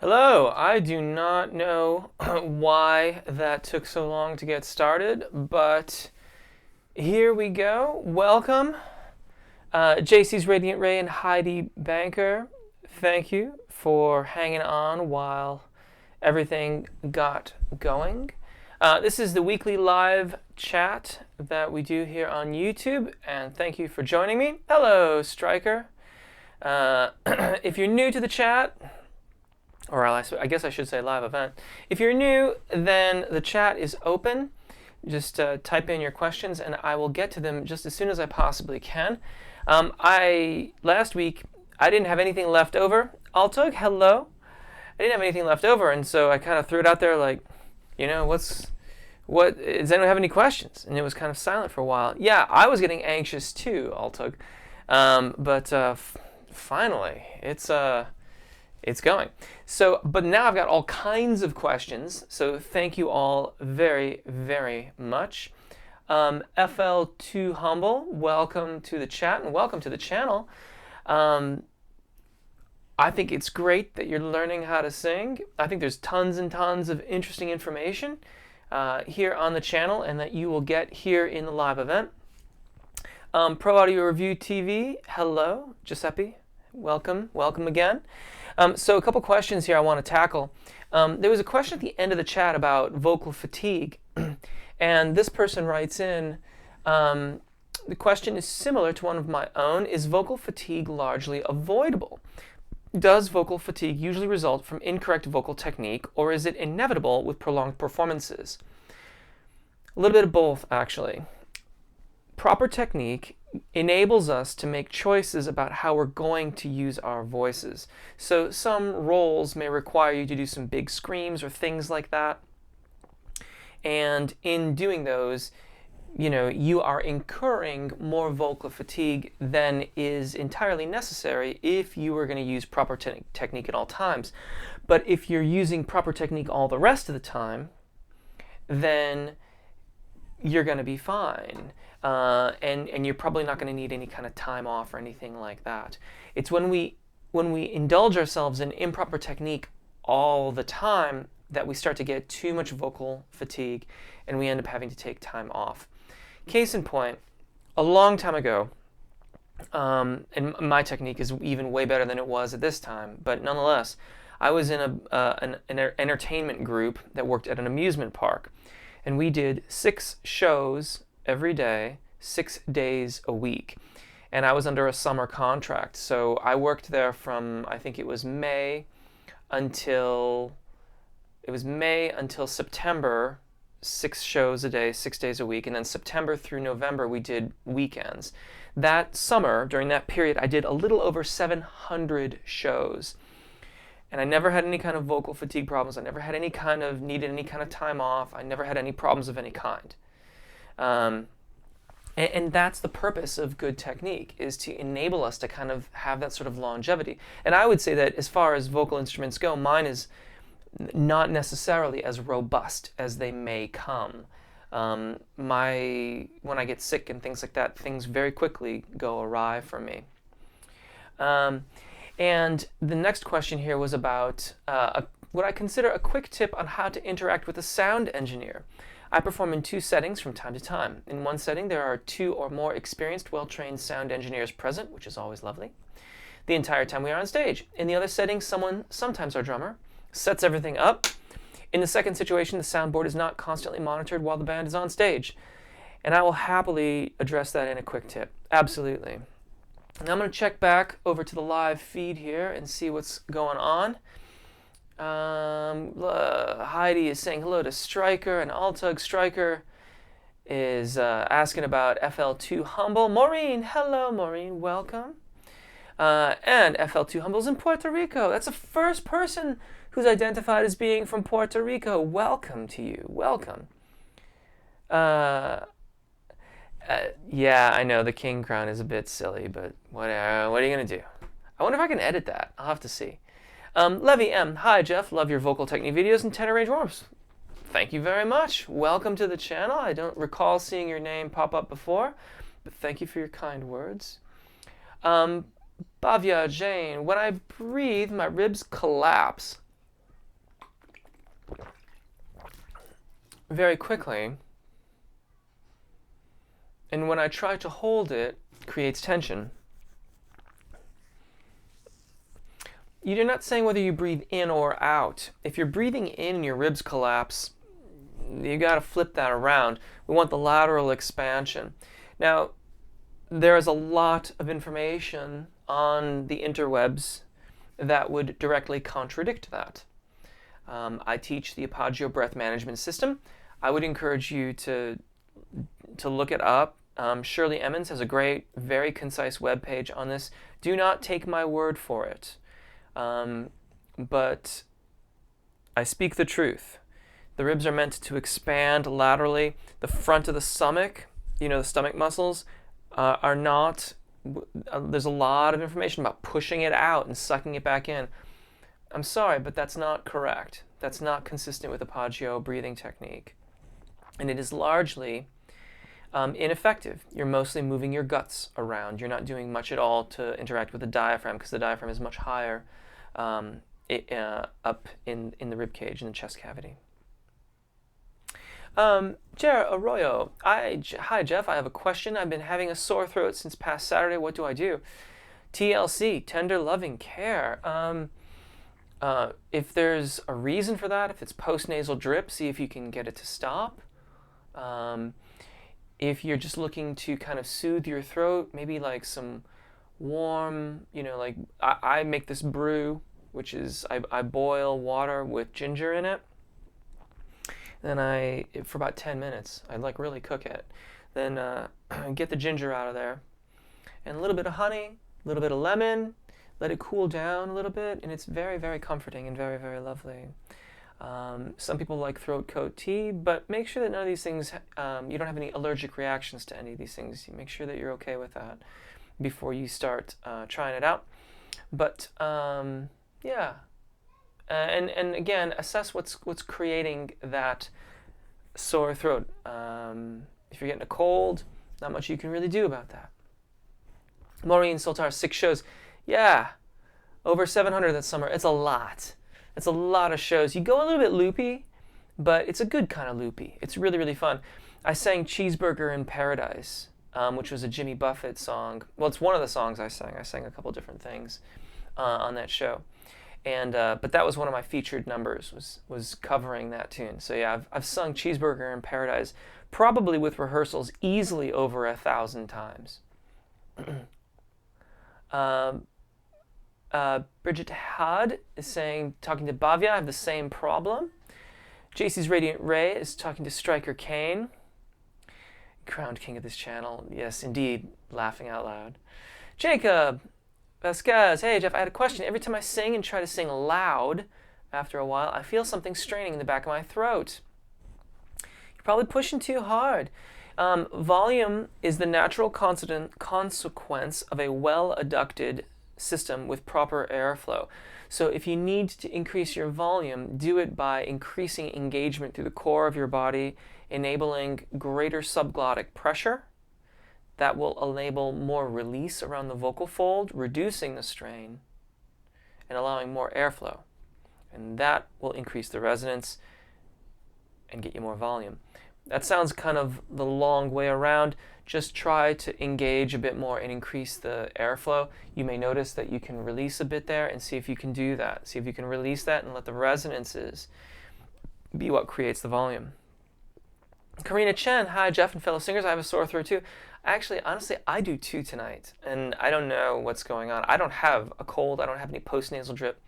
Hello, I do not know why that took so long to get started, but here we go. Welcome, JC's Radiant Ray and Heidi Banker. Thank you for hanging on while everything got going. This is the weekly live chat that we do here on YouTube, and thank you for joining me. Hello, Striker. If you're new to the chat, or I guess I should say live event. If you're new, then the chat is open. Just type in your questions, and I will get to them just as soon as I possibly can. Last week I didn't have anything left over. Altog, hello. I didn't have anything left over, and so I kind of threw it out there, like, what? Does anyone have any questions? And it was kind of silent for a while. Yeah, I was getting anxious too, Altog, but finally, it's going. So, but now I've got all kinds of questions. So thank you all very, very much. FL2 Humble, welcome to the chat and welcome to the channel. I think it's great that you're learning how to sing. I think there's tons and tons of interesting information here on the channel and that you will get here in the live event. Pro Audio Review TV, hello, Giuseppe, welcome again. So a couple questions here I want to tackle. There was a question at the end of the chat about vocal fatigue, and this person writes in, the question is similar to one of my own. Is vocal fatigue largely avoidable? Does vocal fatigue usually result from incorrect vocal technique, or is it inevitable with prolonged performances? A little bit of both, actually. Proper technique enables us to make choices about how we're going to use our voices. So some roles may require you to do some big screams or things like that. And in doing those, you are incurring more vocal fatigue than is entirely necessary if you were going to use proper technique at all times. But if you're using proper technique all the rest of the time, then you're going to be fine. And you're probably not going to need any kind of time off or anything like that. It's when we indulge ourselves in improper technique all the time that we start to get too much vocal fatigue and we end up having to take time off. Case in point, a long time ago, and my technique is even way better than it was at this time, but nonetheless, I was in an entertainment group that worked at an amusement park, and we did 6 shows every day, 6 days a week. And I was under a summer contract. So I worked there from, I think it was May until September, 6 shows a day, 6 days a week. And then September through November, we did weekends. That summer, during that period, I did a little over 700 shows. And I never had any kind of vocal fatigue problems. I never had needed any kind of time off. I never had any problems of any kind. And that's the purpose of good technique, is to enable us to kind of have that sort of longevity. And I would say that as far as vocal instruments go, mine is not necessarily as robust as they may come. When I get sick and things like that, things very quickly go awry for me. And the next question here was about what I consider a quick tip on how to interact with a sound engineer. I perform in 2 settings from time to time. In one setting, there are 2 or more experienced, well-trained sound engineers present, which is always lovely, the entire time we are on stage. In the other setting, someone, sometimes our drummer, sets everything up. In the second situation, the soundboard is not constantly monitored while the band is on stage. And I will happily address that in a quick tip. Absolutely. Now I'm going to check back over to the live feed here and see what's going on. Heidi is saying hello to Striker, and Altug Striker is asking about FL2 Humble. Maureen, hello Maureen, welcome. And FL2 Humble's in Puerto Rico. That's the first person who's identified as being from Puerto Rico. Welcome to you, welcome. Yeah, I know the king crown is a bit silly, but what are you going to do? I wonder if I can edit that. I'll have to see. Levy M. Hi, Jeff. Love your vocal technique videos and tenor range warms. Thank you very much. Welcome to the channel. I don't recall seeing your name pop up before, but thank you for your kind words. Bhavya Jane. When I breathe, my ribs collapse. very quickly. And when I try to hold it, it creates tension. You're not saying whether you breathe in or out. If you're breathing in and your ribs collapse, you got to flip that around. We want the lateral expansion. Now, there is a lot of information on the interwebs that would directly contradict that. I teach the Apagio breath management system. I would encourage you to look it up. Shirley Emmons has a great, very concise webpage on this. Do not take my word for it. But I speak the truth. The ribs are meant to expand laterally. The front of the stomach, the stomach muscles, are not. There's a lot of information about pushing it out and sucking it back in. I'm sorry, but that's not correct. That's not consistent with Apagio breathing technique. And it is largely ineffective. You're mostly moving your guts around. You're not doing much at all to interact with the diaphragm, because the diaphragm is much higher up in the rib cage, in the chest cavity. Jer Arroyo, hi Jeff, I have a question. I've been having a sore throat since past Saturday. What do I do? TLC, tender loving care. If there's a reason for that, if it's postnasal drip, see if you can get it to stop. If you're just looking to kind of soothe your throat, maybe like some warm, like I make this brew, which is I boil water with ginger in it. Then for about 10 minutes, I really cook it. Then get the ginger out of there, and a little bit of honey, a little bit of lemon, let it cool down a little bit, and it's very, very comforting and very, very lovely. Some people like throat coat tea, but make sure that none of these things, you don't have any allergic reactions to any of these things. You make sure that you're okay with that before you start trying it out. But yeah. And again, assess what's creating that sore throat. If you're getting a cold, not much you can really do about that. Maureen Soltar, 6 shows. Yeah, over 700 that summer. It's a lot. It's a lot of shows. You go a little bit loopy, but it's a good kind of loopy. It's really, really fun. I sang Cheeseburger in Paradise, which was a Jimmy Buffett song. Well, it's one of the songs I sang. I sang a couple different things on that show. And but that was one of my featured numbers, was covering that tune. So yeah, I've sung Cheeseburger in Paradise, probably with rehearsals, easily over 1,000 times. Bridget Had is saying, talking to Bhavya, I have the same problem. JC's Radiant Ray is talking to Striker Kane, crowned king of this channel. Yes, indeed, laughing out loud. Jacob Vasquez, hey Jeff, I had a question. Every time I sing and try to sing loud, after a while, I feel something straining in the back of my throat. You're probably pushing too hard. Volume is the natural consequence of a well-adducted system with proper airflow. So if you need to increase your volume, do it by increasing engagement through the core of your body, enabling greater subglottic pressure. That will enable more release around the vocal fold, reducing the strain and allowing more airflow. And that will increase the resonance and get you more volume. That sounds kind of the long way around. Just try to engage a bit more and increase the airflow. You may notice that you can release a bit there, and see if you can do that. See if you can release that and let the resonances be what creates the volume. Karina Chen, hi Jeff and fellow singers. I have a sore throat too. Actually, honestly, I do too tonight, and I don't know what's going on. I don't have a cold. I don't have any postnasal drip,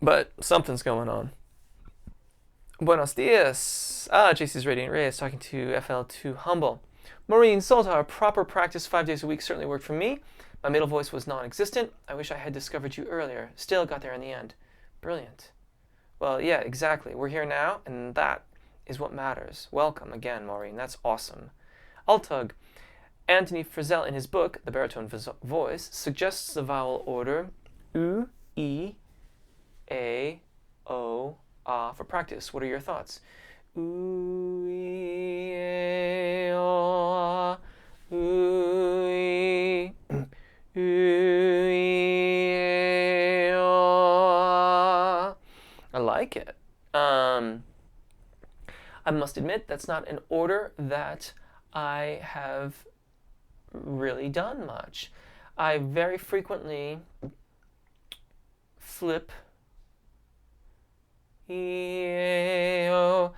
but something's going on. Buenos dias. JC's Radiant Ray is talking to FL2 Humble. Maureen Soltar, proper practice 5 days a week certainly worked for me. My middle voice was non-existent. I wish I had discovered you earlier. Still got there in the end. Brilliant. Well, yeah, exactly. We're here now, and that is what matters. Welcome again, Maureen. That's awesome. Altug. Anthony Frizzell, in his book, The Baritone Voice, suggests the vowel order U, E, A, O, A for practice. What are your thoughts? U, E, A, O, A, U, E, U, E, A, O, A. I like it. I must admit that's not an order that I have really done much. I very frequently flip E-A-O.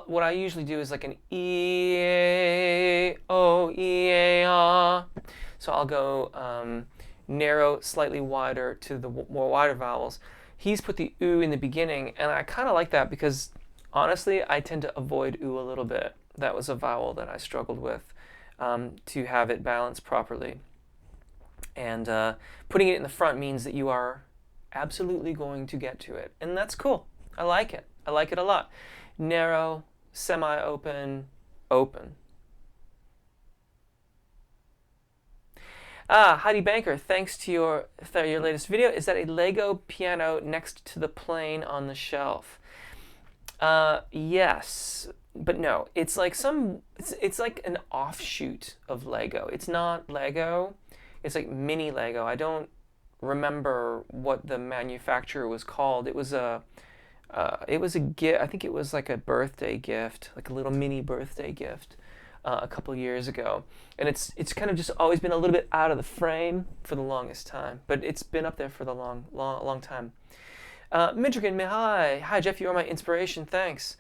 What I usually do is like an E-A-O, E-A-A. So I'll go narrow, slightly wider to the more wider vowels. He's put the oo in the beginning, and I kind of like that because honestly, I tend to avoid oo a little bit. That was a vowel that I struggled with to have it balanced properly. And putting it in the front means that you are absolutely going to get to it. And that's cool. I like it. I like it a lot. Narrow, semi-open, open. Heidi Banker, thanks to your latest video. Is that a Lego piano next to the plane on the shelf? Yes, but no. It's like it's like an offshoot of Lego. It's not Lego. It's like mini Lego. I don't remember what the manufacturer was called. It was a gift. I think it was like a birthday gift, like a little mini birthday gift, a couple years ago. And it's kind of just always been a little bit out of the frame for the longest time, but it's been up there for the long time. Midrigan, hi Jeff, you are my inspiration. Thanks,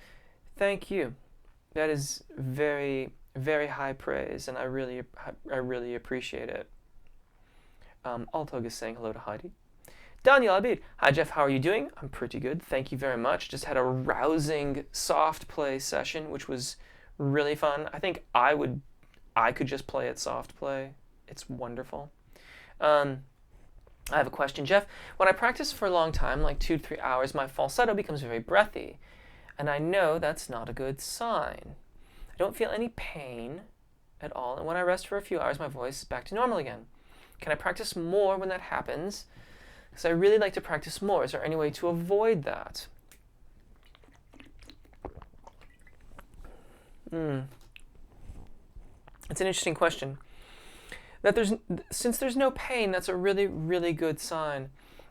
thank you. That is very, very high praise, and I really appreciate it. Altog is saying hello to Heidi. Daniel Abid, hi Jeff, how are you doing? I'm pretty good, thank you very much. Just had a rousing soft play session, which was really fun. I think I could just play at soft play. It's wonderful. I have a question, Jeff. When I practice for a long time, like 2 to 3 hours, my falsetto becomes very breathy, and I know that's not a good sign. I don't feel any pain at all, and when I rest for a few hours, my voice is back to normal again. Can I practice more when that happens? Because I really like to practice more. Is there any way to avoid that? It's an interesting question. Since there's no pain, that's a really, really good sign.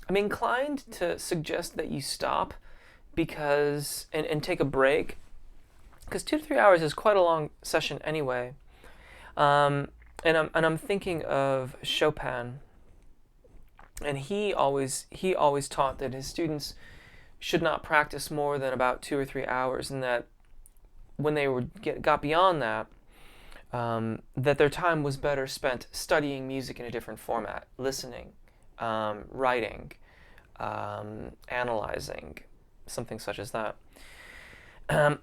I'm inclined to suggest that you stop because and take a break, because 2 to 3 hours is quite a long session anyway. And I'm thinking of Chopin, and he always taught that his students should not practice more than about 2 or 3 hours, and that when they got beyond that, that their time was better spent studying music in a different format, listening, writing, analyzing, something such as that.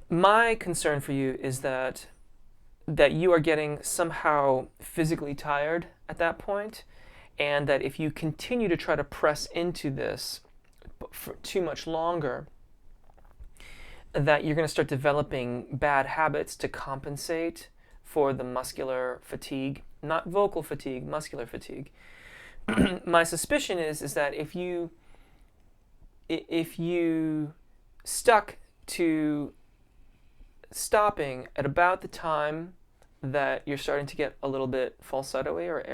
My concern for you is that you are getting somehow physically tired at that point, and that if you continue to try to press into this for too much longer, that you're going to start developing bad habits to compensate for the muscular fatigue, not vocal fatigue, muscular fatigue. My suspicion is that if you stuck to stopping at about the time that you're starting to get a little bit falsetto-y or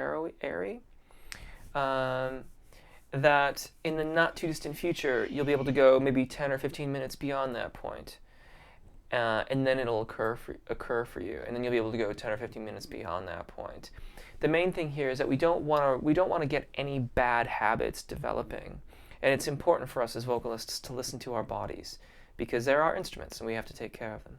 airy, that in the not too distant future you'll be able to go maybe 10 or 15 minutes beyond that point, and then it'll occur for you, and then you'll be able to go 10 or 15 minutes beyond that point. The main thing here is that we don't want to get any bad habits developing, and it's important for us as vocalists to listen to our bodies, because they're our instruments and we have to take care of them.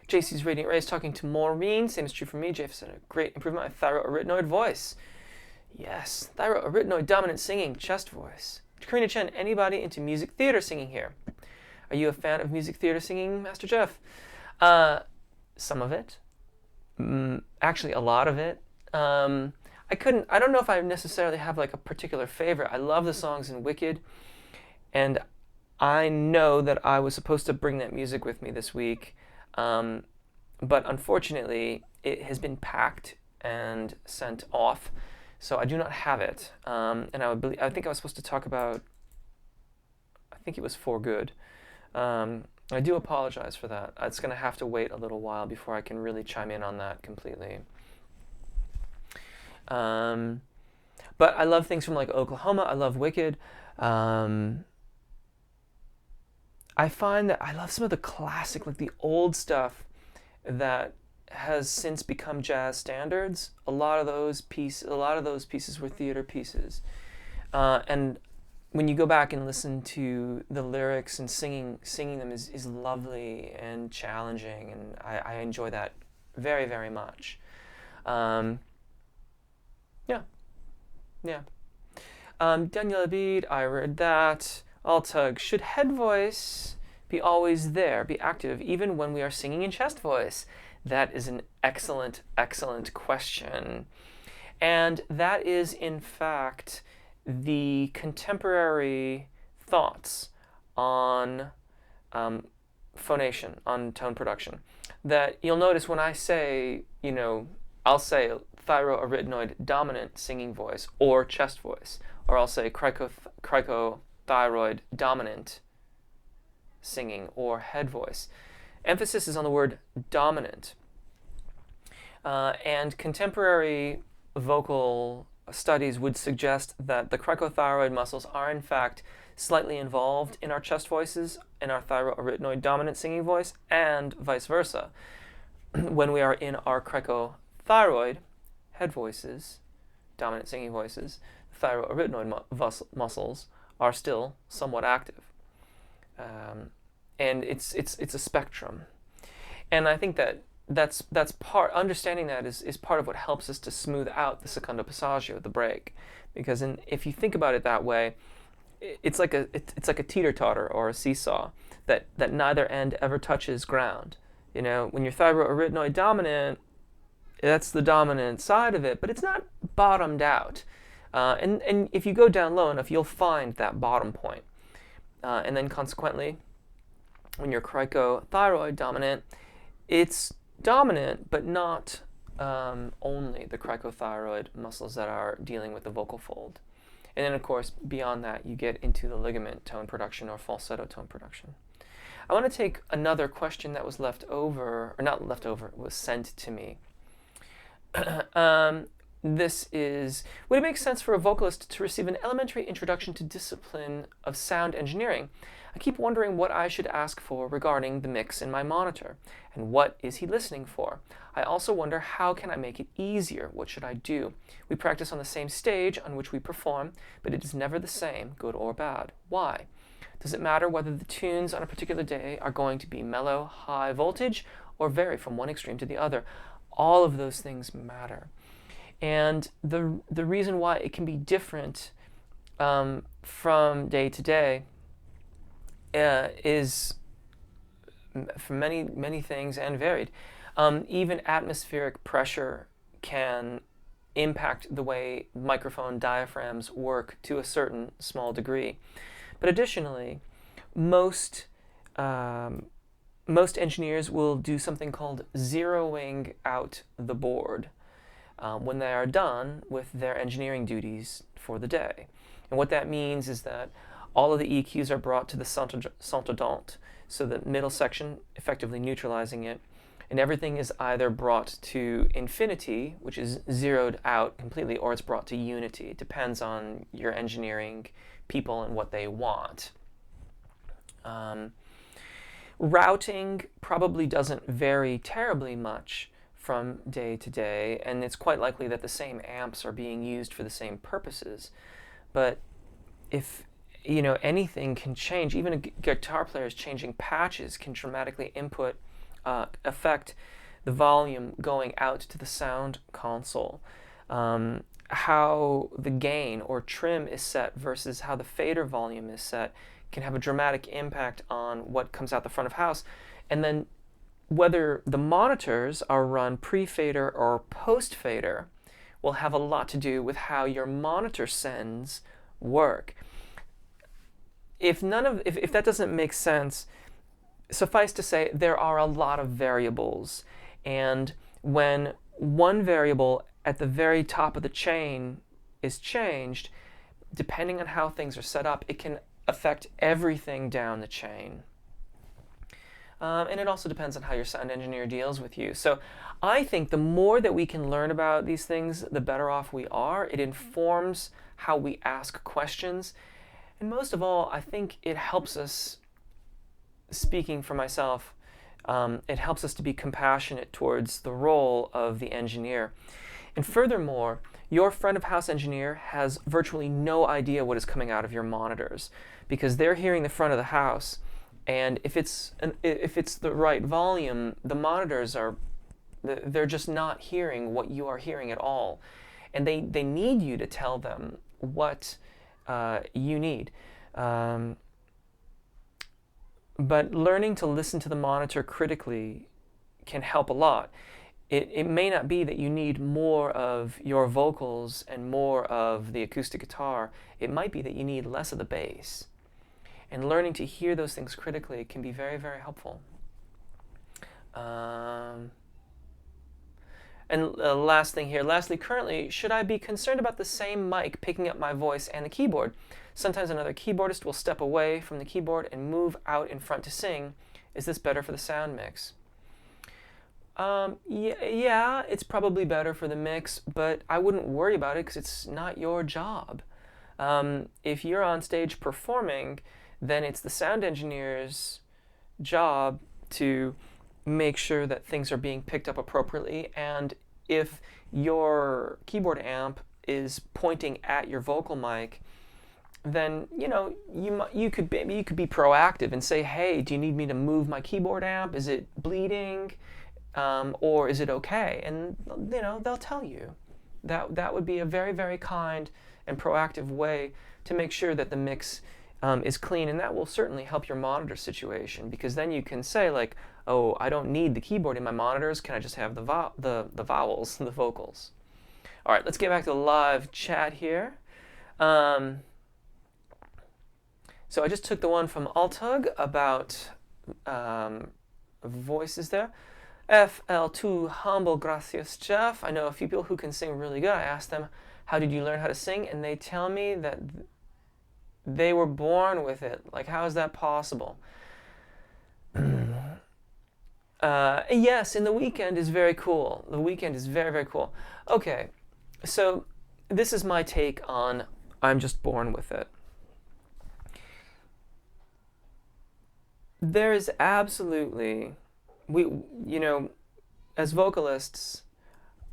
JC's Radiant Ray is talking to Maureen. Same is true for me. Jeff said a great improvement of thyroarytenoid voice. Yes, thyroarytenoid dominant singing, chest voice. Karina Chen, anybody into music theater singing here? Are you a fan of music theater singing, Master Jeff? Some of it. Actually, a lot of it. I don't know if I necessarily have like a particular favorite. I love the songs in Wicked, and I know that I was supposed to bring that music with me this week, but unfortunately it has been packed and sent off, so I do not have it. And I think I was supposed to talk about, I think it was For Good. I do apologize for that. It's going to have to wait a little while before I can really chime in on that completely. But I love things from like Oklahoma. I love Wicked. I find that I love some of the classic, like the old stuff that has since become jazz standards. A lot of those pieces were theater pieces, and when you go back and listen to the lyrics and singing them is lovely and challenging, and I enjoy that very, very much. Yeah, yeah. Daniel Abid, I read that. Altug, should head voice be always there, be active, even when we are singing in chest voice? That is an excellent, excellent question. And that is, in fact, the contemporary thoughts on phonation, on tone production. That you'll notice when I say, I'll say thyroarytenoid dominant singing voice or chest voice, or I'll say cricothyroid dominant singing or head voice. Emphasis is on the word dominant. And contemporary vocal studies would suggest that the cricothyroid muscles are in fact slightly involved in our chest voices, in our thyroarytenoid dominant singing voice, and vice versa. When we are in our cricothyroid head voices, dominant singing voices, the thyroarytenoid muscles are still somewhat active. And it's a spectrum. And I think that's part, understanding that is part of what helps us to smooth out the secondo passaggio, the break. Because if you think about it that way, it's like a teeter-totter or a seesaw that neither end ever touches ground. When you're thyroarytenoid dominant, that's the dominant side of it, but it's not bottomed out. And if you go down low enough, you'll find that bottom point. And then consequently, when you're cricothyroid dominant, it's dominant, but not only the cricothyroid muscles that are dealing with the vocal fold. And then, of course, beyond that, you get into the ligament tone production or falsetto tone production. I want to take another question that was left over, or not left over, was sent to me. This is, would it make sense for a vocalist to receive an elementary introduction to discipline of sound engineering? I keep wondering what I should ask for regarding the mix in my monitor, and what is he listening for? I also wonder, how can I make it easier? What should I do? We practice on the same stage on which we perform, but it is never the same, good or bad. Why? Does it matter whether the tunes on a particular day are going to be mellow, high voltage, or vary from one extreme to the other? All of those things matter. And the reason why it can be different from day to day is for many things and varied. Even atmospheric pressure can impact the way microphone diaphragms work to a certain small degree. But additionally, most engineers will do something called zeroing out the board when they are done with their engineering duties for the day. And what that means is that all of the EQs are brought to the centre-dent, so the middle section, effectively neutralizing it, and everything is either brought to infinity, which is zeroed out completely, or it's brought to unity. It depends on your engineering people and what they want. Routing probably doesn't vary terribly much from day to day, and it's quite likely that the same amps are being used for the same purposes. But if anything can change, even a guitar player's changing patches can dramatically affect the volume going out to the sound console. How the gain or trim is set versus how the fader volume is set can have a dramatic impact on what comes out the front of house. And then whether the monitors are run pre-fader or post-fader will have a lot to do with how your monitor sends work. If that doesn't make sense, suffice to say there are a lot of variables, and when one variable at the very top of the chain is changed, depending on how things are set up, it can affect everything down the chain. And it also depends on how your sound engineer deals with you. So I think the more that we can learn about these things, the better off we are. It informs how we ask questions. And most of all, I think it helps us speaking for myself, it helps us to be compassionate towards the role of the engineer. And furthermore, your front of house engineer has virtually no idea what is coming out of your monitors because they're hearing the front of the house, and if it's the right volume, the monitors they're just not hearing what you are hearing at all, and they need you to tell them what you need. But learning to listen to the monitor critically can help a lot. It may not be that you need more of your vocals and more of the acoustic guitar. It might be that you need less of the bass. And learning to hear those things critically can be very, very helpful. Last thing here. Lastly, currently, should I be concerned about the same mic picking up my voice and the keyboard? Sometimes another keyboardist will step away from the keyboard and move out in front to sing. Is this better for the sound mix? Yeah, it's probably better for the mix, but I wouldn't worry about it because it's not your job. If you're on stage performing, then it's the sound engineer's job to make sure that things are being picked up appropriately, and if your keyboard amp is pointing at your vocal mic, then you could be proactive and say, hey, do you need me to move my keyboard amp? Is it bleeding? Or is it okay? And they'll tell you. That would be a very, very kind and proactive way to make sure that the mix is clean, and that will certainly help your monitor situation, because then you can say like, oh, I don't need the keyboard in my monitors. Can I just have the vowels, the vocals? All right, let's get back to the live chat here. So I just took the one from Altug about voices there. FL2 Humble Gracias Jeff. I know a few people who can sing really good. I asked them, how did you learn how to sing? And they tell me that they were born with it. Like, how is that possible? Yes, and The Weeknd is very cool. The Weeknd is very, very cool. Okay, so this is my take on I'm just born with it. There is absolutely, as vocalists,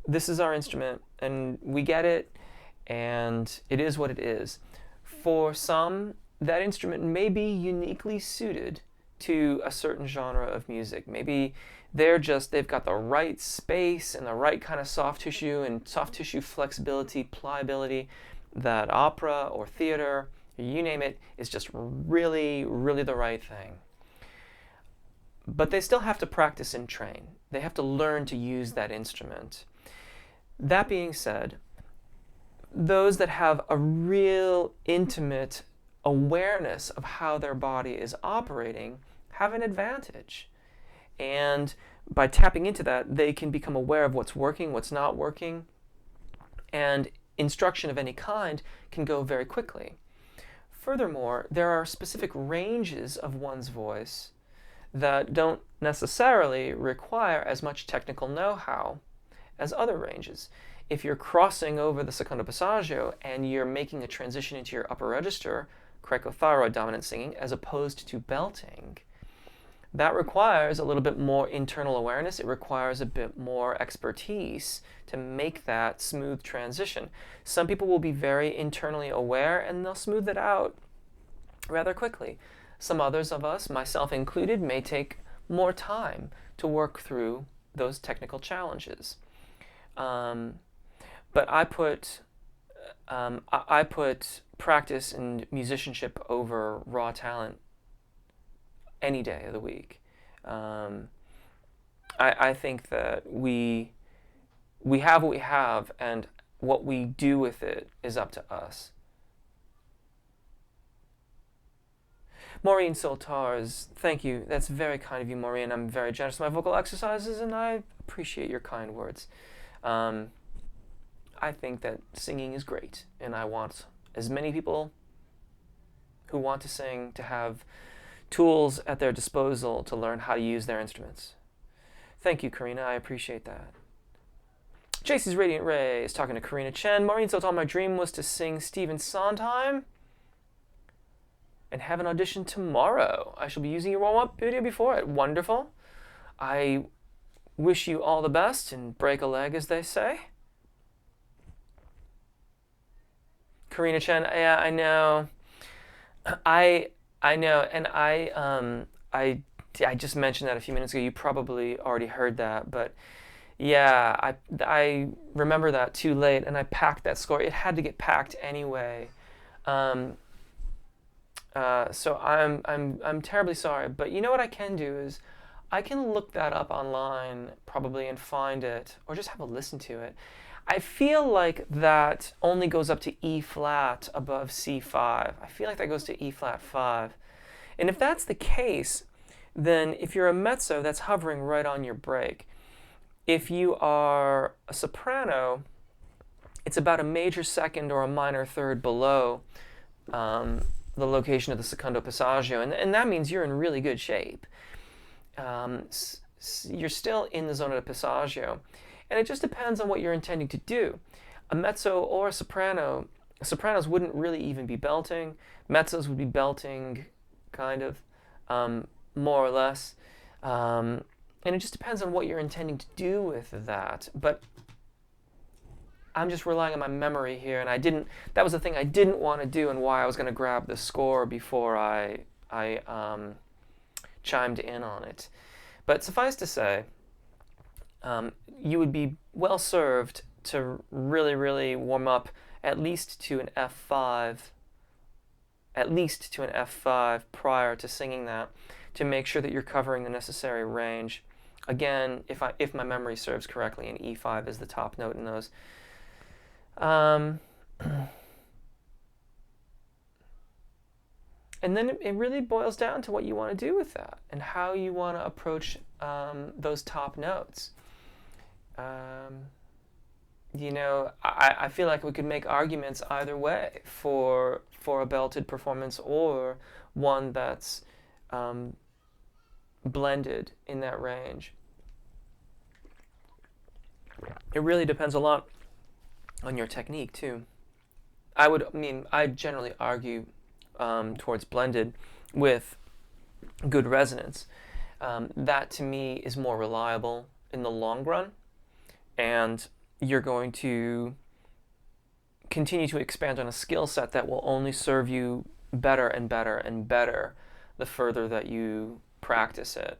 this is our instrument, and we get it, and it is what it is. For some, that instrument may be uniquely suited to a certain genre of music. Maybe they've got the right space and the right kind of soft tissue flexibility, pliability that opera or theater, you name it, is just really, really the right thing. But they still have to practice and train. They have to learn to use that instrument. That being said, those that have a real intimate awareness of how their body is operating have an advantage. And by tapping into that, they can become aware of what's working, what's not working, and instruction of any kind can go very quickly. Furthermore, there are specific ranges of one's voice that don't necessarily require as much technical know-how as other ranges. If you're crossing over the secondo passaggio and you're making a transition into your upper register, cricothyroid dominant singing, as opposed to belting, that requires a little bit more internal awareness. It requires a bit more expertise to make that smooth transition. Some people will be very internally aware and they'll smooth it out rather quickly. Some others of us, myself included, may take more time to work through those technical challenges. But I put practice and musicianship over raw talent any day of the week. I think that we have what we have, and what we do with it is up to us. Maureen Soltars, thank you. That's very kind of you, Maureen. I'm very generous with my vocal exercises, and I appreciate your kind words. I think that singing is great, and I want as many people who want to sing to have tools at their disposal to learn how to use their instruments. Thank you, Karina. I appreciate that. JC's Radiant Ray is talking to Karina Chen. Maureen Soltars, my dream was to sing Stephen Sondheim. and have an audition tomorrow. I shall be using your warm-up video before it. Wonderful. I wish you all the best and break a leg, as they say. Karina Chen, yeah, I know. I know, and I just mentioned that a few minutes ago. You probably already heard that, but yeah, I remember that too late, and I packed that score. It had to get packed anyway. So I'm terribly sorry, but you know what I can do is I can look that up online probably and find it, or just have a listen to it. I feel like that only goes up to E flat above C5. I feel like that goes to E flat 5. And if that's the case, then if you're a mezzo, that's hovering right on your break. If you are a soprano, it's about a major second or a minor third below the location of the secondo passaggio, and that means you're in really good shape. You're still in the zona de passaggio, and it just depends on what you're intending to do. A mezzo or a soprano, sopranos wouldn't really even be belting. Mezzos would be belting, kind of, more or less. And it just depends on what you're intending to do with that. But I'm just relying on my memory here, and that was the thing I didn't want to do, and why I was going to grab the score before I chimed in on it. But suffice to say, you would be well served to really, really warm up at least to an F5, prior to singing that, to make sure that you're covering the necessary range. Again, if my memory serves correctly, an E5 is the top note in those. And then it really boils down to what you want to do with that and how you want to approach those top notes. You know, I feel like we could make arguments either way for a belted performance or one that's blended in that range. It really depends a lot on your technique too. I generally argue towards blended with good resonance. That to me is more reliable in the long run, and you're going to continue to expand on a skill set that will only serve you better and better and better the further that you practice it.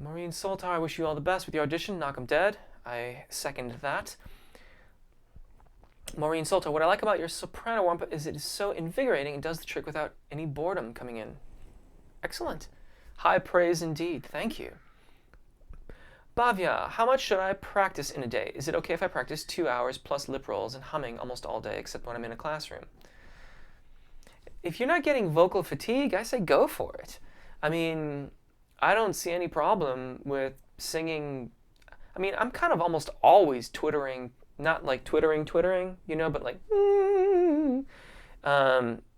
Maureen Soltar, I wish you all the best with your audition. Knock 'em dead. I second that. Maureen Soltar, what I like about your soprano warm-up is it is so invigorating and does the trick without any boredom coming in. Excellent. High praise indeed. Thank you. Bhavya, how much should I practice in a day? Is it okay if I practice 2 hours plus lip rolls and humming almost all day except when I'm in a classroom? If you're not getting vocal fatigue, I say go for it. I mean, I don't see any problem with singing. I mean, I'm kind of almost always twittering, not like twittering, you know, but like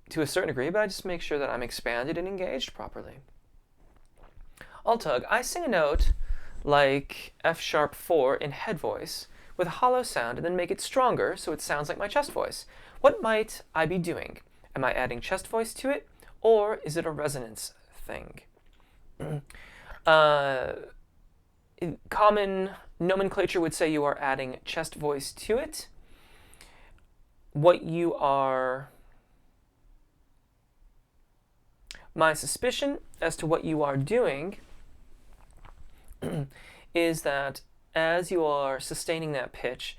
to a certain degree, but I just make sure that I'm expanded and engaged properly. Altug, I sing a note like F#4 in head voice with a hollow sound and then make it stronger so it sounds like my chest voice. What might I be doing? Am I adding chest voice to it, or is it a resonance thing? Common nomenclature would say you are adding chest voice to it. My suspicion as to what you are doing is that as you are sustaining that pitch,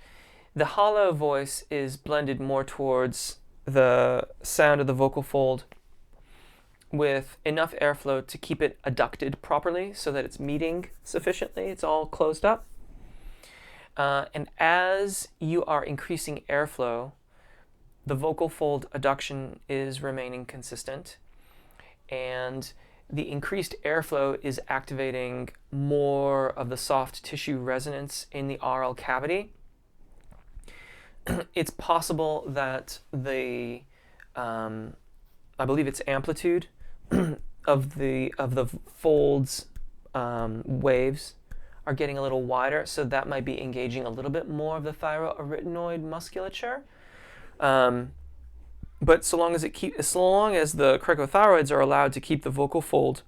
the hollow voice is blended more towards the sound of the vocal fold with enough airflow to keep it adducted properly so that it's meeting sufficiently, it's all closed up. And as you are increasing airflow, the vocal fold adduction is remaining consistent, and the increased airflow is activating more of the soft tissue resonance in the aural cavity. It's possible that the, I believe it's amplitude of the folds waves are getting a little wider, so that might be engaging a little bit more of the thyroarytenoid musculature. But so long as the cricothyroids are allowed to keep the vocal fold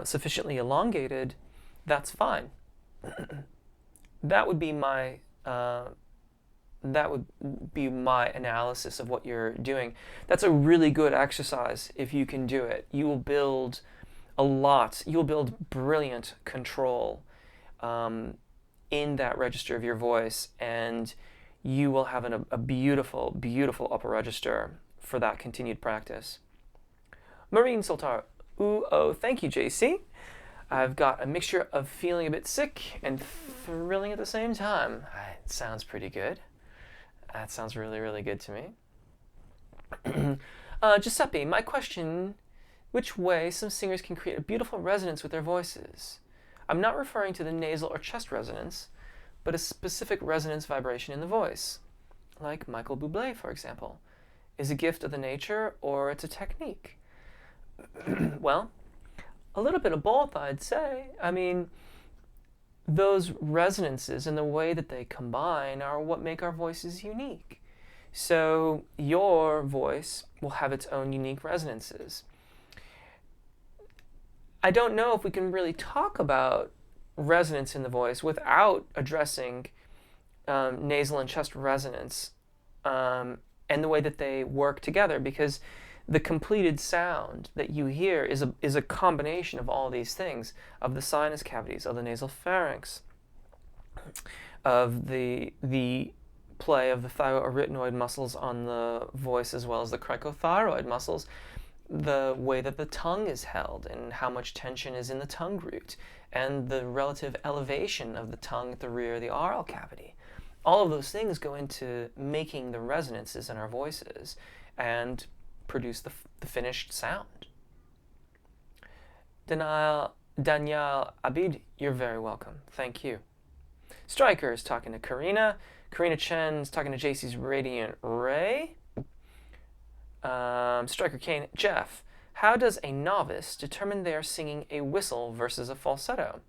sufficiently elongated, that's fine. That would be my analysis of what you're doing. That's a really good exercise if you can do it. You will build you will build brilliant control in that register of your voice, and you will have a beautiful, beautiful upper register for that continued practice. Marine Sultar, ooh, oh, thank you, JC. I've got a mixture of feeling a bit sick and thrilling at the same time. It sounds pretty good. That sounds really, really good to me. Giuseppe, my question, which way some singers can create a beautiful resonance with their voices? I'm not referring to the nasal or chest resonance, but a specific resonance vibration in the voice, like Michael Bublé, for example, is a gift of the nature or it's a technique. Well, a little bit of both, I'd say. I mean, those resonances and the way that they combine are what make our voices unique. So your voice will have its own unique resonances. I don't know if we can really talk about resonance in the voice without addressing nasal and chest resonance and the way that they work together, because the completed sound that you hear is a combination of all these things, of the sinus cavities, of the nasal pharynx, of the play of the thyroarytenoid muscles on the voice as well as the cricothyroid muscles, the way that the tongue is held and how much tension is in the tongue root, and the relative elevation of the tongue at the rear of the oral cavity. All of those things go into making the resonances in our voices and produce the finished sound. Danielle Abid, you're very welcome. Thank you. Striker is talking to Karina. Karina Chen's talking to JC's Radiant Ray. Striker Kane, Jeff, how does a novice determine they are singing a whistle versus a falsetto?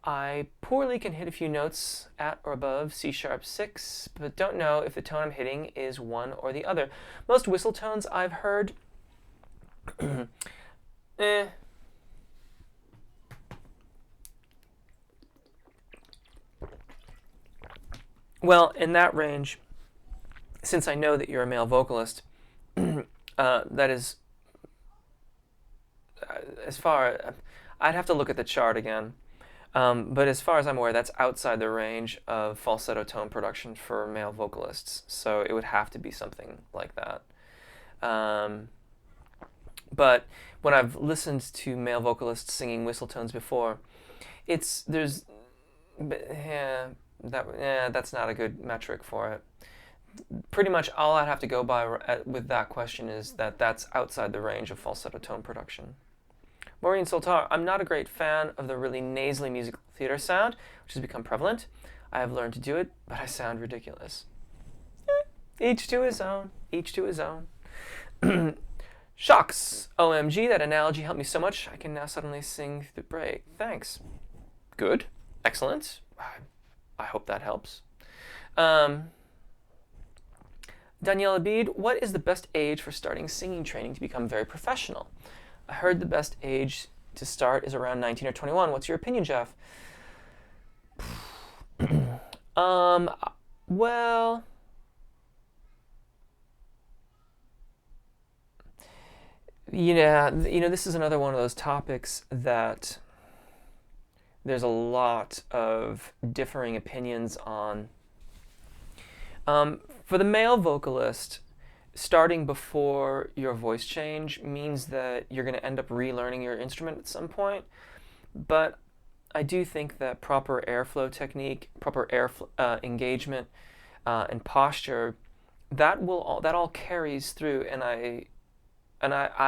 I poorly can hit a few notes at or above C#6, but don't know if the tone I'm hitting is one or the other. Most whistle tones I've heard, Well, in that range, since I know that you're a male vocalist, that is, as far, I'd have to look at the chart again. But as far as I'm aware, that's outside the range of falsetto tone production for male vocalists. So it would have to be something like that. But when I've listened to male vocalists singing whistle tones before, that's not a good metric for it. Pretty much all I'd have to go by with that question is that that's outside the range of falsetto tone production. Maureen Soltar, I'm not a great fan of the really nasally musical theater sound, which has become prevalent. I have learned to do it, but I sound ridiculous. Each to his own, each to his own. Shocks, OMG, that analogy helped me so much, I can now suddenly sing through the break. Thanks. Good, excellent. I hope that helps. Danielle Abid, what is the best age for starting singing training to become very professional? I heard the best age to start is around 19 or 21. What's your opinion, Jeff? Well, this is another one of those topics that there's a lot of differing opinions on. For the male vocalist, starting before your voice change means that you're going to end up relearning your instrument at some point. But I do think that proper airflow technique, proper engagement, and posture, that all carries through, and I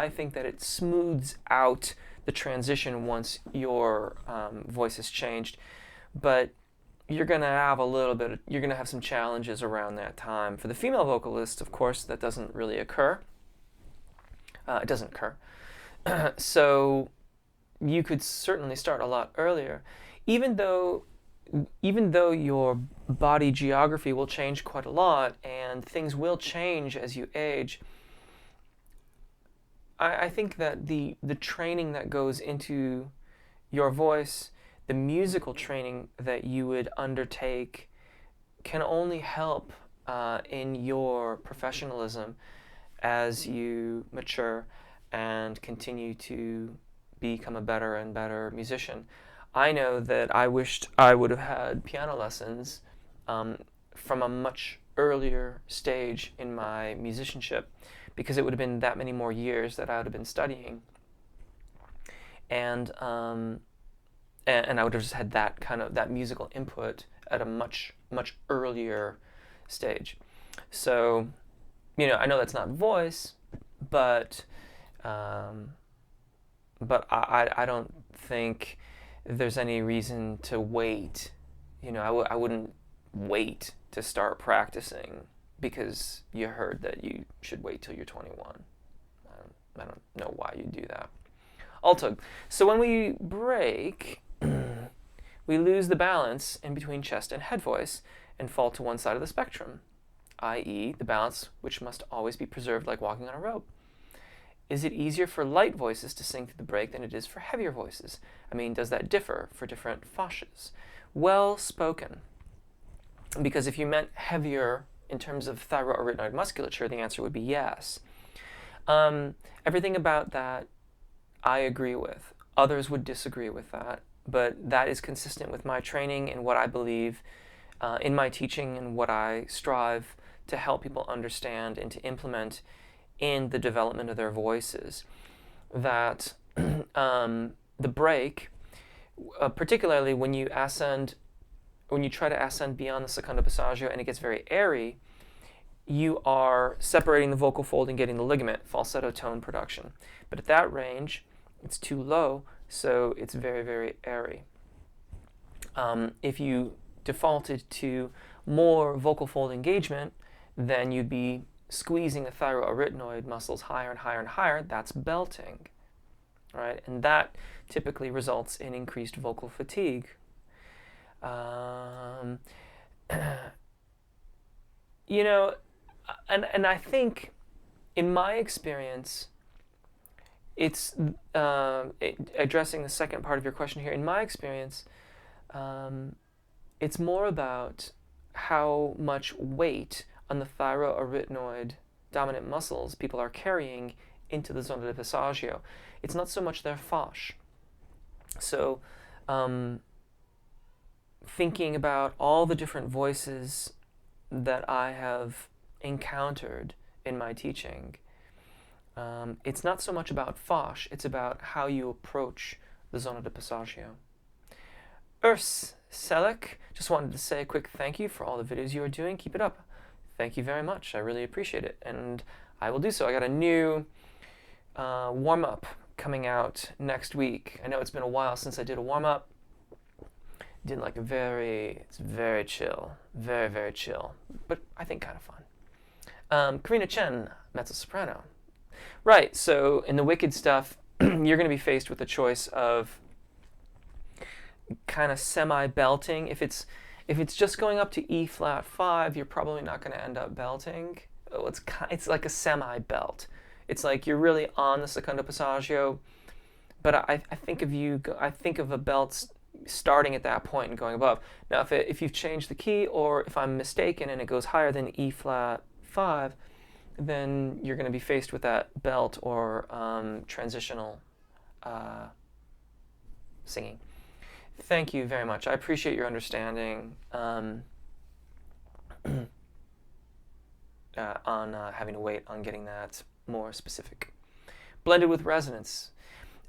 think that it smooths out the transition once your voice has changed. But you're going to have some challenges around that time. For the female vocalist, of course, that doesn't really occur. It doesn't occur. So you could certainly start a lot earlier, even though even though your body geography will change quite a lot and things will change as you age, I think that the training that goes into your voice, the musical training that you would undertake, can only help in your professionalism as you mature and continue to become a better and better musician. I know that I wished I would have had piano lessons from a much earlier stage in my musicianship, because it would have been that many more years that I would have been studying, and and I would have just had that kind of that musical input at a much earlier stage. So, I know that's not voice, but um, I don't think there's any reason to wait. I wouldn't wait to start practicing because you heard that you should wait till you're 21. I don't know why you do that. Alto. So when we break, we lose the balance in between chest and head voice and fall to one side of the spectrum, i.e., the balance which must always be preserved like walking on a rope. Is it easier for light voices to sing through the break than it is for heavier voices? I mean, does that differ for different fascias? Well spoken. Because if you meant heavier in terms of thyroarytenoid musculature, the answer would be yes. Everything about that I agree with. Others would disagree with that, but that is consistent with my training and what I believe in my teaching and what I strive to help people understand and to implement in the development of their voices. That the break, particularly when you try to ascend beyond the secondo passaggio and it gets very airy, you are separating the vocal fold and getting the ligament, falsetto tone production. But at that range, it's too low, so it's very, very airy. If you defaulted to more vocal fold engagement, then you'd be squeezing the thyroarytenoid muscles higher and higher and higher. That's belting, right? And that typically results in increased vocal fatigue. And I think, in my experience, it's addressing the second part of your question here. In my experience, it's more about how much weight on the thyroarytenoid dominant muscles people are carrying into the zona di passaggio. It's not so much their fascia. So, thinking about all the different voices that I have encountered in my teaching, it's not so much about fascia, it's about how you approach the zona di passaggio. Urs Selek, just wanted to say a quick thank you for all the videos you are doing. Keep it up. Thank you very much. I really appreciate it, and I will do so. I got a new warm-up coming out next week. I know it's been a while since I did a warm-up. Did like it's very chill, very, very chill, but I think kind of fun. Karina Chen, mezzo-soprano. Right, so in the Wicked stuff, you're going to be faced with the choice of kind of semi-belting. If it's just going up to E flat 5, you're probably not going to end up belting. It's like a semi-belt. It's like you're really on the secondo passaggio, but I think of a belt starting at that point and going above. Now, if you've changed the key, or if I'm mistaken and it goes higher than E flat 5, then you're going to be faced with that belt or transitional singing. Thank you very much. I appreciate your understanding on having to wait on getting that more specific. Blended with resonance.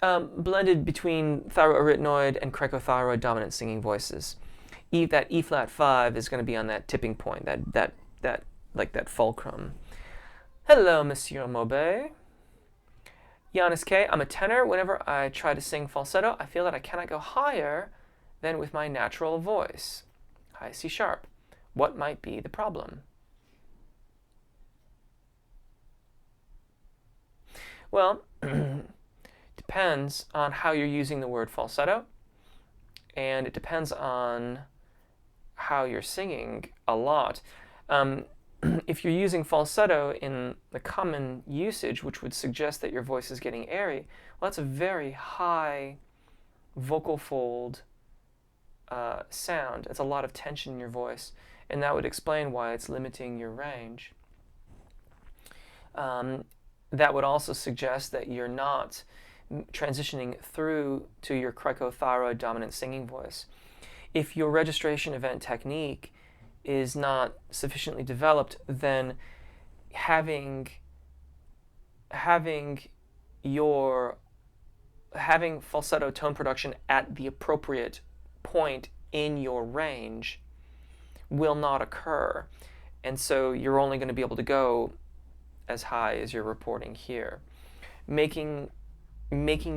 Blended between thyroarytenoid and cricothyroid dominant singing voices. That E flat 5 is going to be on that tipping point, that fulcrum. Hello, Monsieur Maubet. Giannis K. I'm a tenor. Whenever I try to sing falsetto, I feel that I cannot go higher than with my natural voice. High C sharp. What might be the problem? Well, depends on how you're using the word falsetto, and it depends on how you're singing a lot. If you're using falsetto in the common usage, which would suggest that your voice is getting airy, well, that's a very high vocal fold sound. It's a lot of tension in your voice, and that would explain why it's limiting your range. That would also suggest that you're not transitioning through to your cricothyroid dominant singing voice. If your registration event technique is not sufficiently developed, then having falsetto tone production at the appropriate point in your range will not occur. And so you're only going to be able to go as high as you're reporting here. Making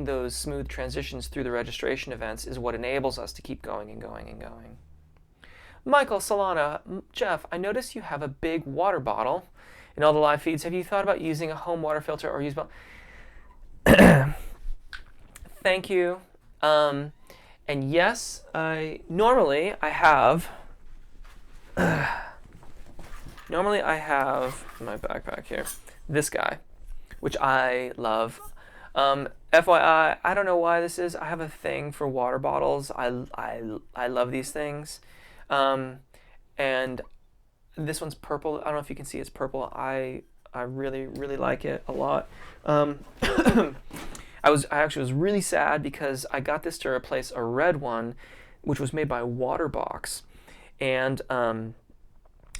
those smooth transitions through the registration events is what enables us to keep going and going and going. Michael Solana, Jeff, I noticed you have a big water bottle in all the live feeds. Have you thought about using a home water filter or use Thank you. And yes, normally I have my backpack here, this guy, which I love. FYI, I don't know why this is. I have a thing for water bottles. I love these things. And this one's purple. I don't know if you can see it's purple. I really, really like it a lot. I actually was really sad because I got this to replace a red one, which was made by Waterbox. And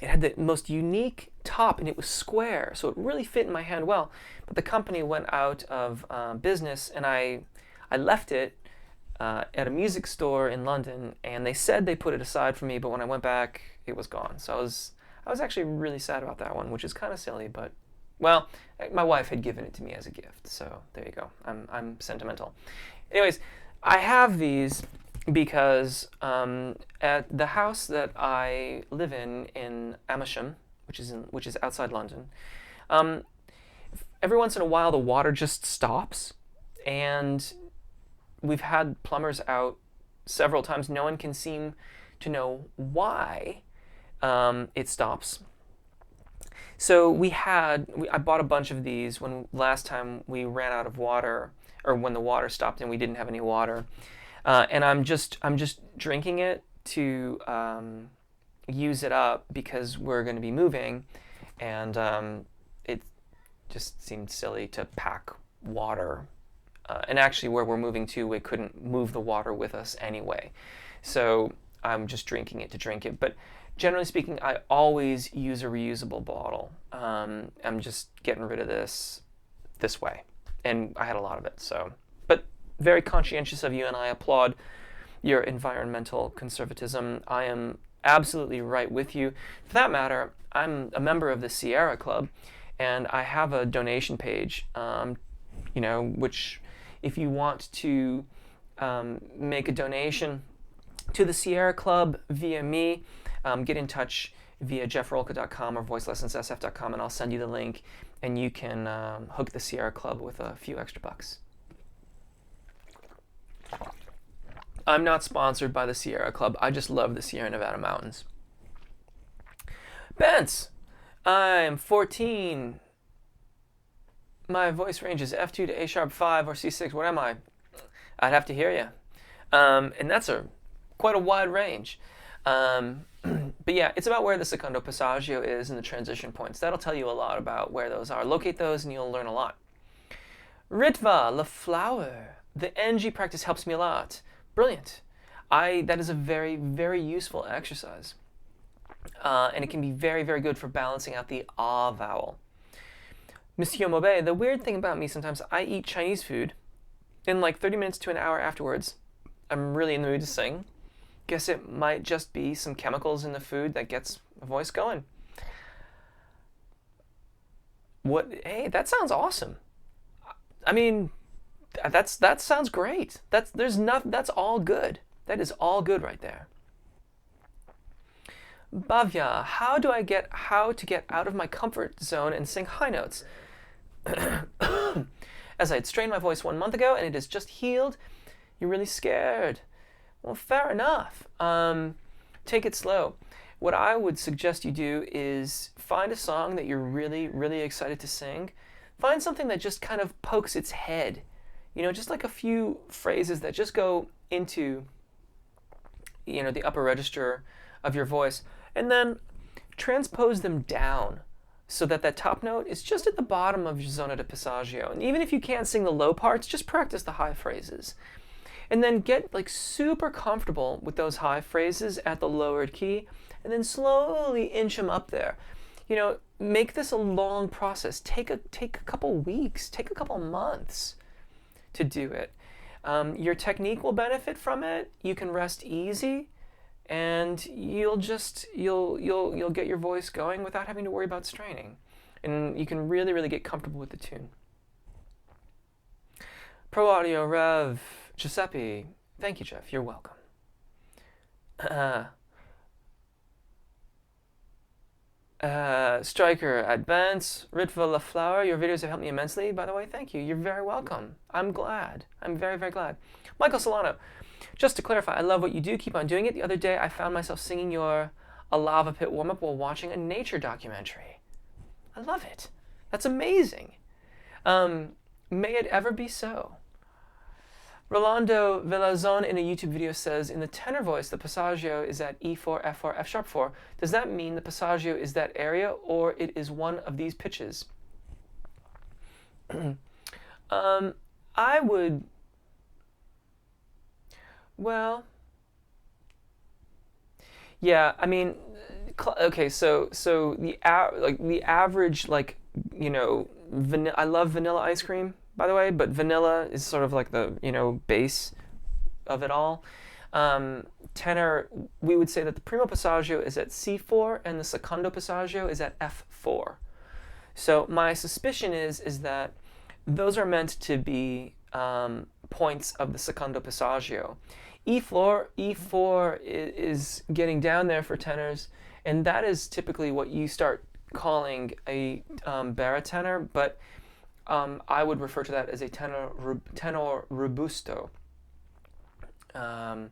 it had the most unique top, and it was square, so it really fit in my hand well. But the company went out of business, and I left it at a music store in London, and they said they put it aside for me, but when I went back, it was gone. So I was actually really sad about that one, which is kind of silly, but well, my wife had given it to me as a gift, so there you go. I'm sentimental. Anyways, I have these because at the house that I live in Amersham, which is outside London, every once in a while the water just stops, and we've had plumbers out several times. No one can seem to know why it stops. So I bought a bunch of these when last time we ran out of water, or when the water stopped and we didn't have any water. And I'm just drinking it to use it up because we're going to be moving, and it just seemed silly to pack water. And actually, where we're moving to, we couldn't move the water with us anyway. So I'm just drinking it to drink it. But generally speaking, I always use a reusable bottle. I'm just getting rid of this way, and I had a lot of it. So, but very conscientious of you, and I applaud your environmental conservatism. I am absolutely right with you. For that matter, I'm a member of the Sierra Club, and I have a donation page, which if you want to make a donation to the Sierra Club via me, get in touch via jeffrolka.com or voicelessonssf.com, and I'll send you the link, and you can hook the Sierra Club with a few extra bucks. I'm not sponsored by the Sierra Club. I just love the Sierra Nevada mountains. Bence, I'm 14. My voice range is F2 to A sharp 5 or C6. What am I? I'd have to hear you. And that's quite a wide range. But yeah, it's about where the secondo passaggio is and the transition points. That'll tell you a lot about where those are. Locate those and you'll learn a lot. Ritva, La Flower. The NG practice helps me a lot. Brilliant. That is a very, very useful exercise. And it can be very, very good for balancing out the ah vowel. Monsieur Maubet, the weird thing about me sometimes, I eat Chinese food. In like 30 minutes to an hour afterwards, I'm really in the mood to sing. Guess it might just be some chemicals in the food that gets my voice going. Hey, that sounds awesome. I mean, that sounds great. That's all good. That is all good right there. Bhavya, how to get out of my comfort zone and sing high notes? As I had strained my voice 1 month ago and it has just healed, you're really scared. Well, fair enough. To take it slow. What I would suggest you do is find a song that you're really, really excited to sing. Find something that just kind of pokes its head. Just like a few phrases that just go into, the upper register of your voice. And then transpose them down so that that top note is just at the bottom of your zona de passaggio. And even if you can't sing the low parts, just practice the high phrases. And then get like super comfortable with those high phrases at the lowered key, and then slowly inch them up there. Make this a long process. Take a couple weeks, take a couple months to do it. Your technique will benefit from it. You can rest easy, and you'll get your voice going without having to worry about straining. And you can really, really get comfortable with the tune. Pro Audio Rev Giuseppe, thank you, Jeff. You're welcome. Striker Advance, Ritva LaFlower, your videos have helped me immensely, by the way. Thank you. You're very welcome. I'm glad. I'm very, very glad. Michael Solano, just to clarify, I love what you do. Keep on doing it. The other day, I found myself singing a lava pit warm-up while watching a nature documentary. I love it. That's amazing. May it ever be so. Rolando Villazon in a YouTube video says, in the tenor voice, the passaggio is at E4, F4, F sharp 4. Does that mean the passaggio is that area, or it is one of these pitches? I would, well, yeah, I mean, okay, so the average, I love vanilla ice cream, by the way, but vanilla is sort of like the, base of it all. Tenor, we would say that the primo passaggio is at C4 and the secondo passaggio is at F4. So my suspicion is that those are meant to be points of the secondo passaggio. E4 is getting down there for tenors, and that is typically what you start calling a baritenor, but I would refer to that as a tenor robusto. I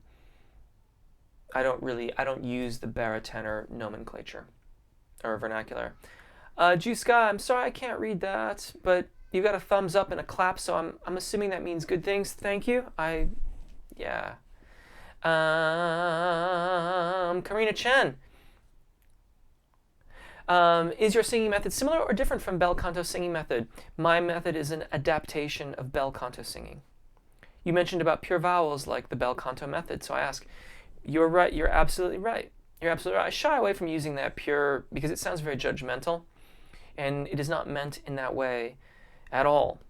don't use the baritenor nomenclature or vernacular. Juice Guy, I'm sorry I can't read that, but you got a thumbs up and a clap, so I'm assuming that means good things. Thank you. Yeah. Karina Chen. Is your singing method similar or different from bel canto singing method? My method is an adaptation of bel canto singing. You mentioned about pure vowels like the bel canto method, so I ask, you're right, you're absolutely right. You're absolutely right. I shy away from using that pure because it sounds very judgmental, and it is not meant in that way at all.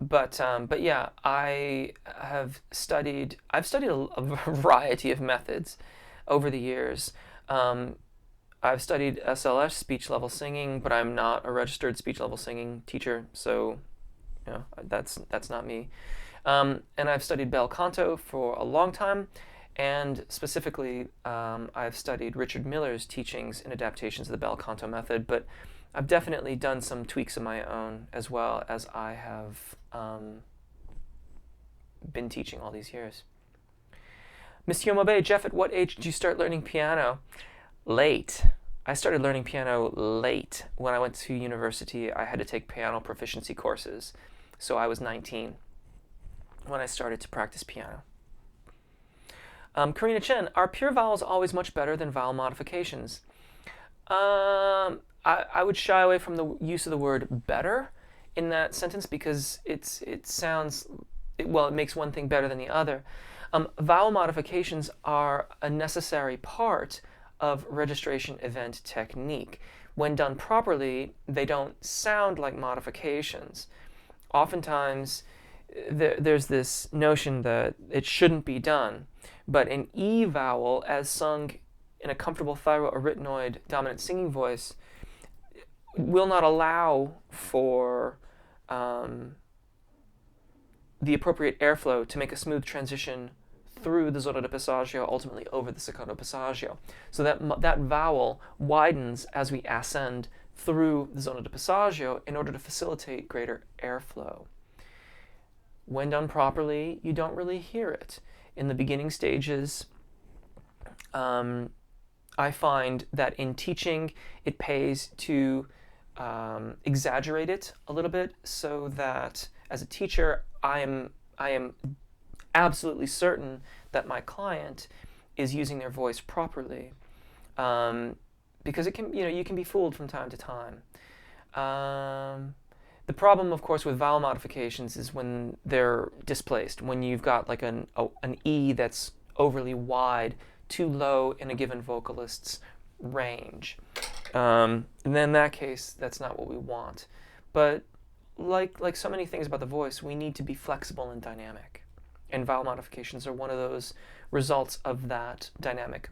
But yeah, I've studied a variety of methods over the years. I've studied SLS, speech level singing, but I'm not a registered speech level singing teacher, so that's not me. And I've studied bel canto for a long time, and specifically I've studied Richard Miller's teachings and adaptations of the bel canto method, but I've definitely done some tweaks of my own as well as I have been teaching all these years. Monsieur Mabe, Jeff, at what age did you start learning piano? Late. I started learning piano late. When I went to university, I had to take piano proficiency courses. So I was 19 when I started to practice piano. Karina Chen, are pure vowels always much better than vowel modifications? I would shy away from the use of the word better in that sentence because it makes one thing better than the other. Vowel modifications are a necessary part of registration event technique. When done properly, they don't sound like modifications. Oftentimes, there's this notion that it shouldn't be done, but an E vowel, as sung in a comfortable thyroarytenoid dominant singing voice, will not allow for the appropriate airflow to make a smooth transition through the zona de passaggio, ultimately over the secondo passaggio. So that vowel widens as we ascend through the zona de passaggio in order to facilitate greater airflow. When done properly, you don't really hear it. In the beginning stages, I find that in teaching, it pays to exaggerate it a little bit, so that as a teacher, I am absolutely certain that my client is using their voice properly, because it can, you can be fooled from time to time. The problem, of course, with vowel modifications is when they're displaced, when you've got like an E that's overly wide, too low in a given vocalist's range. And then in that case, that's not what we want. But like so many things about the voice, we need to be flexible and dynamic. And vowel modifications are one of those results of that dynamic,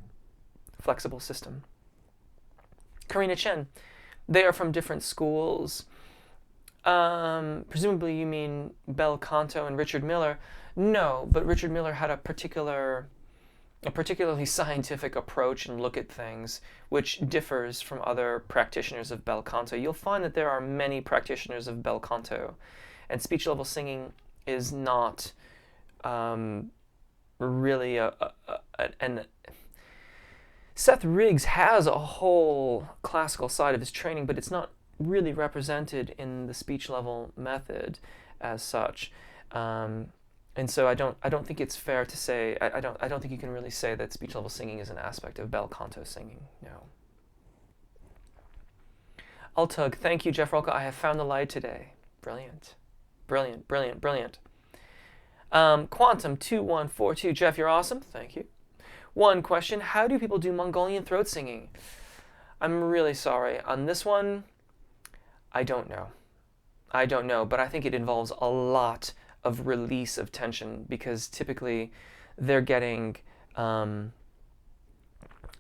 flexible system. Karina Chen, they are from different schools. Presumably you mean bel canto and Richard Miller. No, but Richard Miller had a particularly scientific approach and look at things, which differs from other practitioners of bel canto. You'll find that there are many practitioners of bel canto, and speech level singing is not really an Seth Riggs has a whole classical side of his training, but it's not really represented in the speech level method as such. And so I don't think it's fair to say, I don't think you can really say that speech level singing is an aspect of bel canto singing. No. Altug, thank you, Jeff Rolka. I have found the light today. Brilliant. Brilliant, brilliant, brilliant. Quantum 2142, Jeff, you're awesome. Thank you. One question, how do people do Mongolian throat singing? I'm really sorry. On this one, I don't know. I don't know, but I think it involves a lot of release of tension, because typically they're getting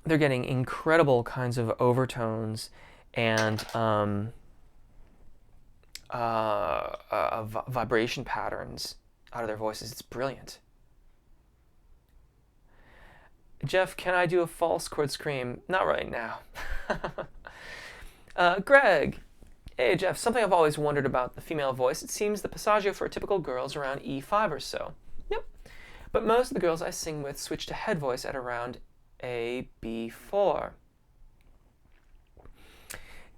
incredible kinds of overtones and vibration patterns out of their voices. It's brilliant. Jeff, can I do a false chord scream? Not right now. Greg, hey Jeff, something I've always wondered about the female voice. It seems the passaggio for a typical girl is around E5 or so. Yep. But most of the girls I sing with switch to head voice at around A, B4.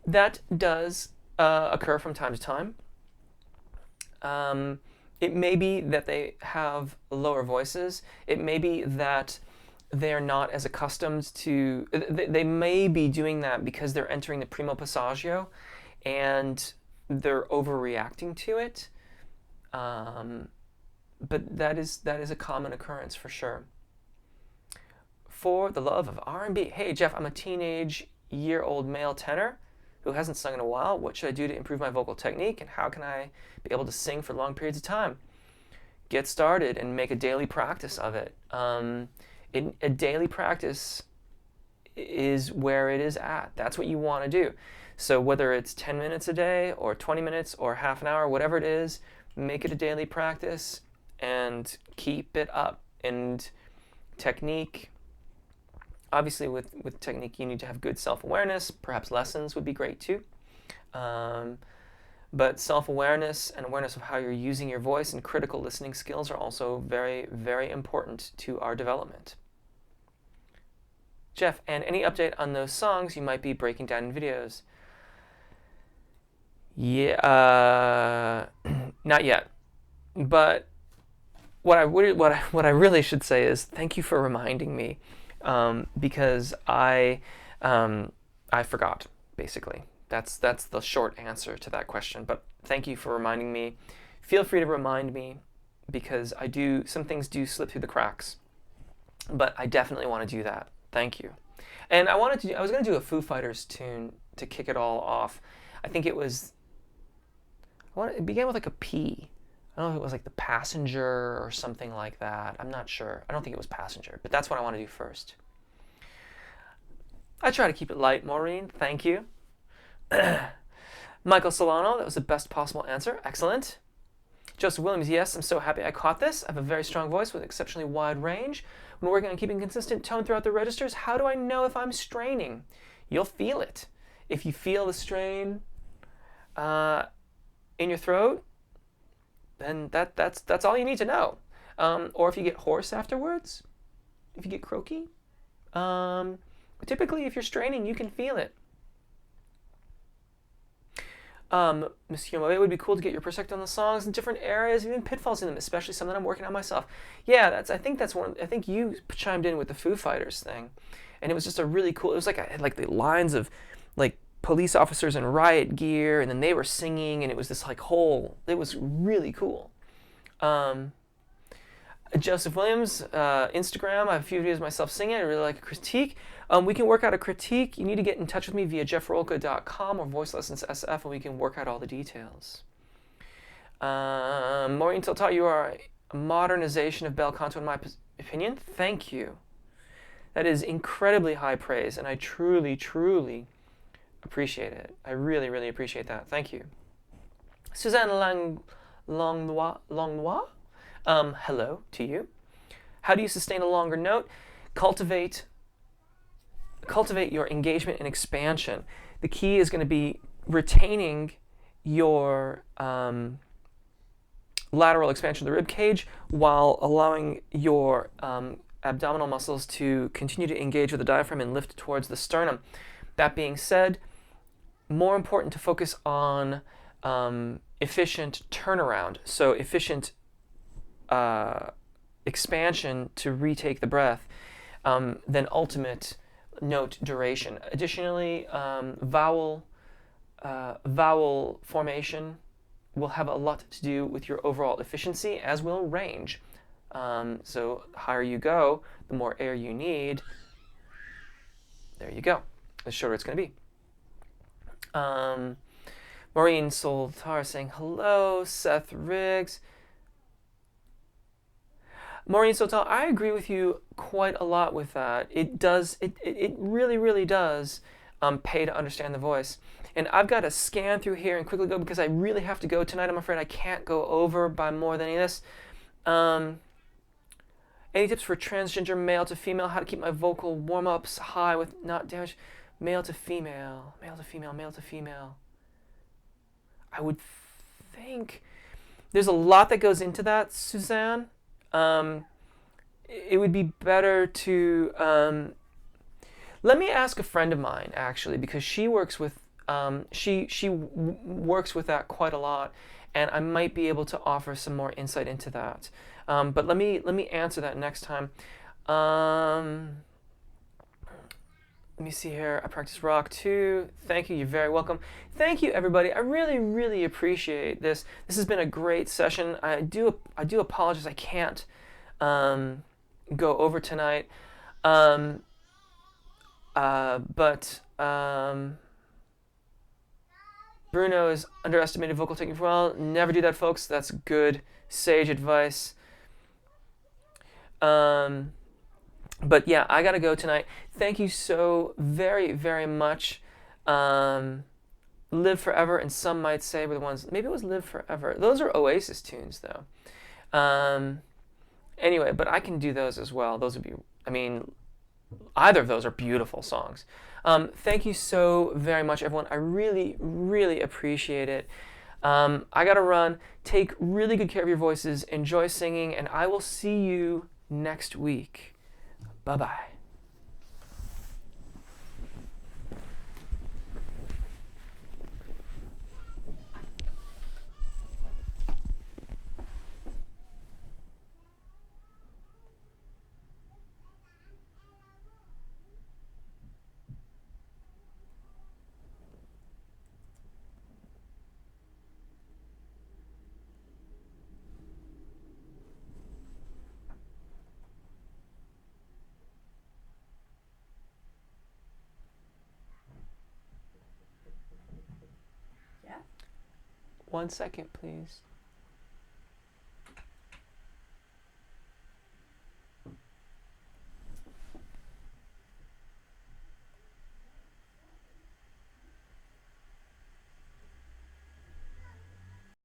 That does occur from time to time. It may be that they have lower voices. It may be that they're not as accustomed to, they may be doing that because they're entering the primo passaggio and they're overreacting to it. But that is a common occurrence for sure. For the love of R&B. Hey Jeff, I'm a teenage-year-old male tenor who hasn't sung in a while. What should I do to improve my vocal technique, and how can I be able to sing for long periods of time? Get started and make a daily practice of it. A daily practice is where it is at. That's what you want to do. So whether it's 10 minutes a day or 20 minutes or half an hour, whatever it is, make it a daily practice and keep it up. And technique, obviously with technique you need to have good self-awareness. Perhaps lessons would be great too. But self-awareness and awareness of how you're using your voice and critical listening skills are also very, very important to our development. Jeff, and any update on those songs you might be breaking down in videos? Yeah, not yet. But what I really should say is thank you for reminding me, because I forgot, basically. That's the short answer to that question. But thank you for reminding me. Feel free to remind me, because some things do slip through the cracks. But I definitely want to do that. Thank you. And I was going to do a Foo Fighters tune to kick it all off. I think it began with like a P. I don't know if it was like The Passenger or something like that. I'm not sure. I don't think it was Passenger, but that's what I want to do first. I try to keep it light, Maureen. Thank you. Michael Solano, that was the best possible answer. Excellent. Joseph Williams, yes, I'm so happy I caught this. I have a very strong voice with exceptionally wide range. When working on keeping consistent tone throughout the registers, how do I know if I'm straining? You'll feel it. If you feel the strain in your throat, then that's all you need to know. Or if you get hoarse afterwards, if you get croaky, Typically, if you're straining, you can feel it. Monsieur Mauvais, it would be cool to get your perspective on the songs in different areas, even pitfalls in them, especially some that I'm working on myself. Yeah, I think you chimed in with the Foo Fighters thing, and it was just a really cool. It was like the lines of like police officers in riot gear, and then they were singing, and it was this like whole. It was really cool. Joseph Williams, Instagram. I have a few videos of myself singing. I really like a critique. We can work out a critique. You need to get in touch with me via jeffrolka.com or Voice Lessons SF, and we can work out all the details. Maureen Tiltot, you are a modernization of bel canto in my opinion. Thank you. That is incredibly high praise, and I truly, truly appreciate it. I really, really appreciate that. Thank you. Suzanne Langlois. Hello to you. How do you sustain a longer note? Cultivate your engagement and expansion. The key is going to be retaining your lateral expansion of the rib cage while allowing your abdominal muscles to continue to engage with the diaphragm and lift towards the sternum. That being said, more important to focus on efficient turnaround, so efficient expansion to retake the breath, than ultimate note duration. Additionally, vowel formation will have a lot to do with your overall efficiency, as will range. So the higher you go, the more air you need. There you go. The shorter it's going to be. Maureen Soltar saying hello. Seth Riggs. Maureen Soltar, I agree with you quite a lot with that. It does. It really, really does pay to understand the voice. And I've got to scan through here and quickly go because I really have to go tonight. I'm afraid I can't go over by more than any of this. Any tips for transgender male to female? How to keep my vocal warm-ups high with not damage? Male to female, male to female, male to female. I would think there's a lot that goes into that, Suzanne. It would be better to let me ask a friend of mine actually, because she works with works with that quite a lot, and I might be able to offer some more insight into that. But let me answer that next time. Let me see here. I practice rock too. Thank you. You're very welcome. Thank you, everybody. I really, really appreciate this. This has been a great session. I do apologize. I can't go over tonight. Bruno is underestimated vocal technique. Well, never do that, folks. That's good, sage advice. But yeah, I gotta go tonight. Thank you so very, very much. Live Forever, and some might say were the ones. Maybe it was Live Forever. Those are Oasis tunes, though. Anyway, but I can do those as well. Those would be. I mean, either of those are beautiful songs. Thank you so very much, everyone. I really, really appreciate it. I gotta run. Take really good care of your voices. Enjoy singing, and I will see you next week. Bye-bye. Yeah. 1 second, please.